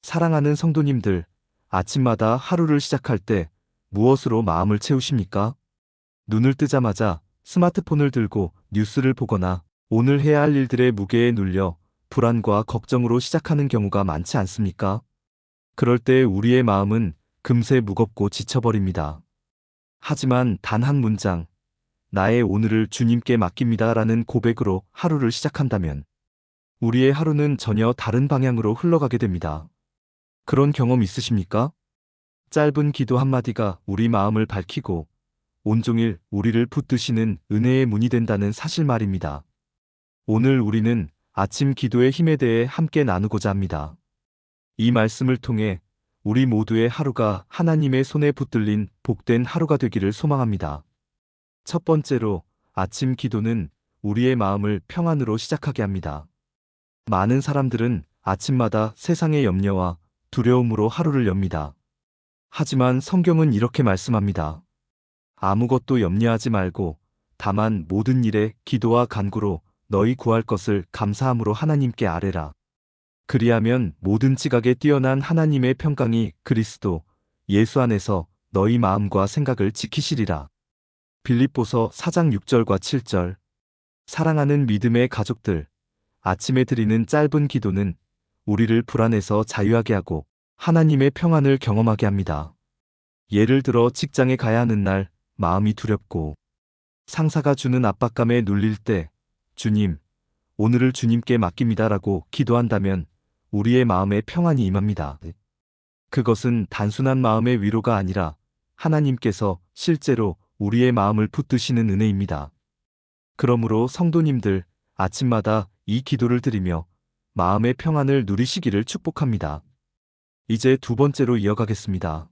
사랑하는 성도님들, 아침마다 하루를 시작할 때 무엇으로 마음을 채우십니까? 눈을 뜨자마자 스마트폰을 들고 뉴스를 보거나 오늘 해야 할 일들의 무게에 눌려 불안과 걱정으로 시작하는 경우가 많지 않습니까? 그럴 때 우리의 마음은 금세 무겁고 지쳐버립니다. 하지만 단 한 문장, 나의 오늘을 주님께 맡깁니다라는 고백으로 하루를 시작한다면 우리의 하루는 전혀 다른 방향으로 흘러가게 됩니다. 그런 경험 있으십니까? 짧은 기도 한마디가 우리 마음을 밝히고 온종일 우리를 붙드시는 은혜의 문이 된다는 사실 말입니다. 오늘 우리는 아침 기도의 힘에 대해 함께 나누고자 합니다. 이 말씀을 통해 우리 모두의 하루가 하나님의 손에 붙들린 복된 하루가 되기를 소망합니다. 첫 번째로, 아침 기도는 우리의 마음을 평안으로 시작하게 합니다. 많은 사람들은 아침마다 세상의 염려와 두려움으로 하루를 엽니다. 하지만 성경은 이렇게 말씀합니다. 아무것도 염려하지 말고 다만 모든 일에 기도와 간구로 너희 구할 것을 감사함으로 하나님께 아뢰라. 그리하면 모든 지각에 뛰어난 하나님의 평강이 그리스도 예수 안에서 너희 마음과 생각을 지키시리라. 빌립보서 4장 6절과 7절. 사랑하는 믿음의 가족들, 아침에 드리는 짧은 기도는 우리를 불안에서 자유하게 하고 하나님의 평안을 경험하게 합니다. 예를 들어 직장에 가야 하는 날 마음이 두렵고 상사가 주는 압박감에 눌릴 때 주님, 오늘을 주님께 맡깁니다라고 기도한다면 우리의 마음에 평안이 임합니다. 그것은 단순한 마음의 위로가 아니라 하나님께서 실제로 우리의 마음을 붙드시는 은혜입니다. 그러므로 성도님들, 아침마다 이 기도를 드리며 마음의 평안을 누리시기를 축복합니다. 이제 두 번째로 이어가겠습니다.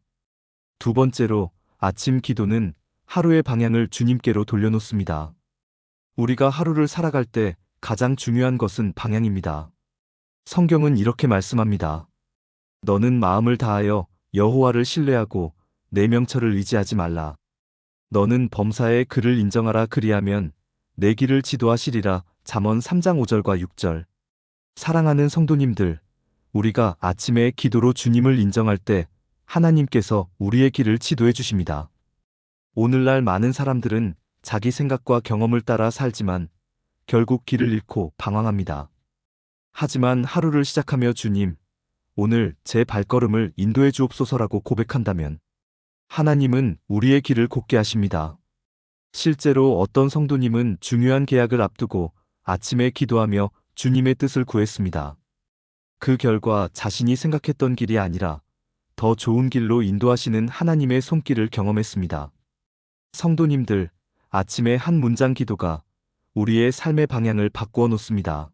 두 번째로, 아침 기도는 하루의 방향을 주님께로 돌려놓습니다. 우리가 하루를 살아갈 때 가장 중요한 것은 방향입니다. 성경은 이렇게 말씀합니다. 너는 마음을 다하여 여호와를 신뢰하고 내 명철을 의지하지 말라. 너는 범사에 그를 인정하라. 그리하면 내 길을 지도하시리라. 잠언 3장 5절과 6절. 사랑하는 성도님들, 우리가 아침에 기도로 주님을 인정할 때 하나님께서 우리의 길을 지도해 주십니다. 오늘날 많은 사람들은 자기 생각과 경험을 따라 살지만 결국 길을 잃고 방황합니다. 하지만 하루를 시작하며 주님, 오늘 제 발걸음을 인도해 주옵소서라고 고백한다면 하나님은 우리의 길을 곱게 하십니다. 실제로 어떤 성도님은 중요한 계약을 앞두고 아침에 기도하며 주님의 뜻을 구했습니다. 그 결과 자신이 생각했던 길이 아니라 더 좋은 길로 인도하시는 하나님의 손길을 경험했습니다. 성도님들, 아침에 한 문장 기도가 우리의 삶의 방향을 바꾸어 놓습니다.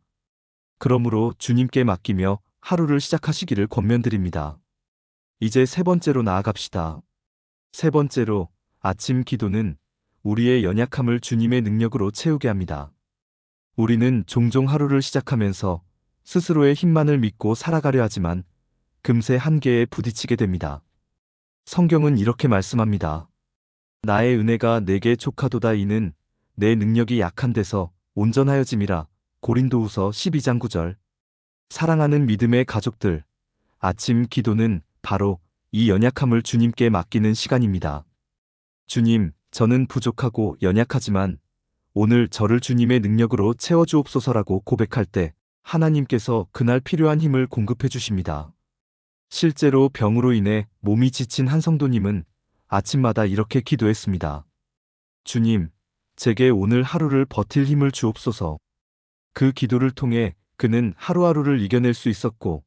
그러므로 주님께 맡기며 하루를 시작하시기를 권면드립니다. 이제 세 번째로 나아갑시다. 세 번째로, 아침 기도는 우리의 연약함을 주님의 능력으로 채우게 합니다. 우리는 종종 하루를 시작하면서 스스로의 힘만을 믿고 살아가려 하지만 금세 한계에 부딪히게 됩니다. 성경은 이렇게 말씀합니다. 나의 은혜가 내게 족하도다. 이는 내 능력이 약한 데서 온전하여짐이라. 고린도후서 12장 9절. 사랑하는 믿음의 가족들, 아침 기도는 바로 이 연약함을 주님께 맡기는 시간입니다. 주님, 저는 부족하고 연약하지만 오늘 저를 주님의 능력으로 채워주옵소서라고 고백할 때 하나님께서 그날 필요한 힘을 공급해 주십니다. 실제로 병으로 인해 몸이 지친 한 성도님은 아침마다 이렇게 기도했습니다. 주님, 제게 오늘 하루를 버틸 힘을 주옵소서. 그 기도를 통해 그는 하루하루를 이겨낼 수 있었고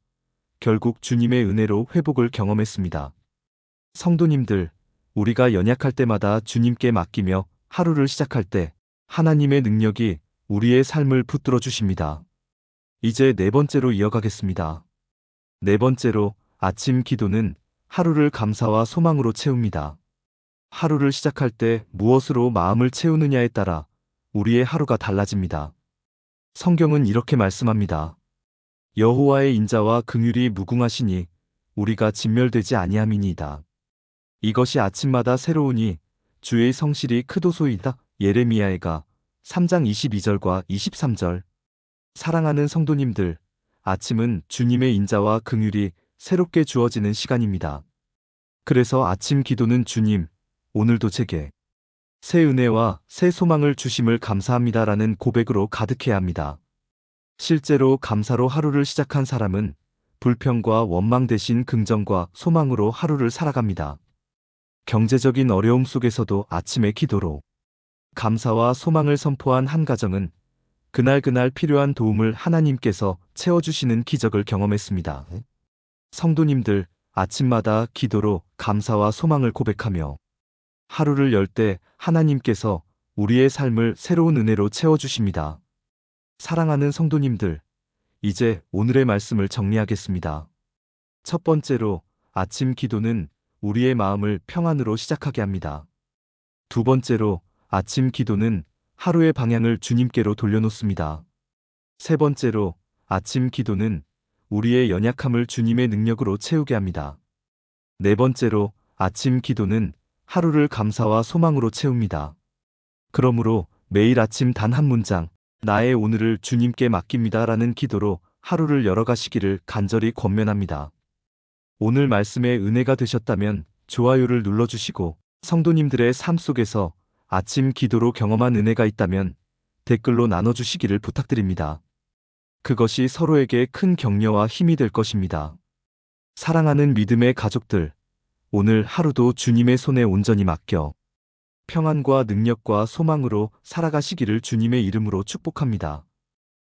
결국 주님의 은혜로 회복을 경험했습니다. 성도님들, 우리가 연약할 때마다 주님께 맡기며 하루를 시작할 때 하나님의 능력이 우리의 삶을 붙들어 주십니다. 이제 네 번째로 이어가겠습니다. 네 번째로, 아침 기도는 하루를 감사와 소망으로 채웁니다. 하루를 시작할 때 무엇으로 마음을 채우느냐에 따라 우리의 하루가 달라집니다. 성경은 이렇게 말씀합니다. 여호와의 인자와 긍휼이 무궁하시니 우리가 진멸되지 아니함이니이다. 이것이 아침마다 새로우니 주의 성실이 크도소이다. 예레미야가 3장 22절과 23절. 사랑하는 성도님들, 아침은 주님의 인자와 긍휼이 새롭게 주어지는 시간입니다. 그래서 아침 기도는 주님, 오늘도 제게 새 은혜와 새 소망을 주심을 감사합니다라는 고백으로 가득해야 합니다. 실제로 감사로 하루를 시작한 사람은 불평과 원망 대신 긍정과 소망으로 하루를 살아갑니다. 경제적인 어려움 속에서도 아침의 기도로 감사와 소망을 선포한 한 가정은 그날 필요한 도움을 하나님께서 채워주시는 기적을 경험했습니다. 성도님들, 아침마다 기도로 감사와 소망을 고백하며 하루를 열 때 하나님께서 우리의 삶을 새로운 은혜로 채워주십니다. 사랑하는 성도님들, 이제 오늘의 말씀을 정리하겠습니다. 첫 번째로, 아침 기도는 우리의 마음을 평안으로 시작하게 합니다. 두 번째로, 아침 기도는 하루의 방향을 주님께로 돌려놓습니다. 세 번째로, 아침 기도는 우리의 연약함을 주님의 능력으로 채우게 합니다. 네 번째로, 아침 기도는 하루를 감사와 소망으로 채웁니다. 그러므로 매일 아침 단 한 문장, 나의 오늘을 주님께 맡깁니다 라는 기도로 하루를 열어가시기를 간절히 권면합니다. 오늘 말씀에 은혜가 되셨다면 좋아요를 눌러주시고, 성도님들의 삶 속에서 아침 기도로 경험한 은혜가 있다면 댓글로 나눠주시기를 부탁드립니다. 그것이 서로에게 큰 격려와 힘이 될 것입니다. 사랑하는 믿음의 가족들, 오늘 하루도 주님의 손에 온전히 맡겨 평안과 능력과 소망으로 살아가시기를 주님의 이름으로 축복합니다.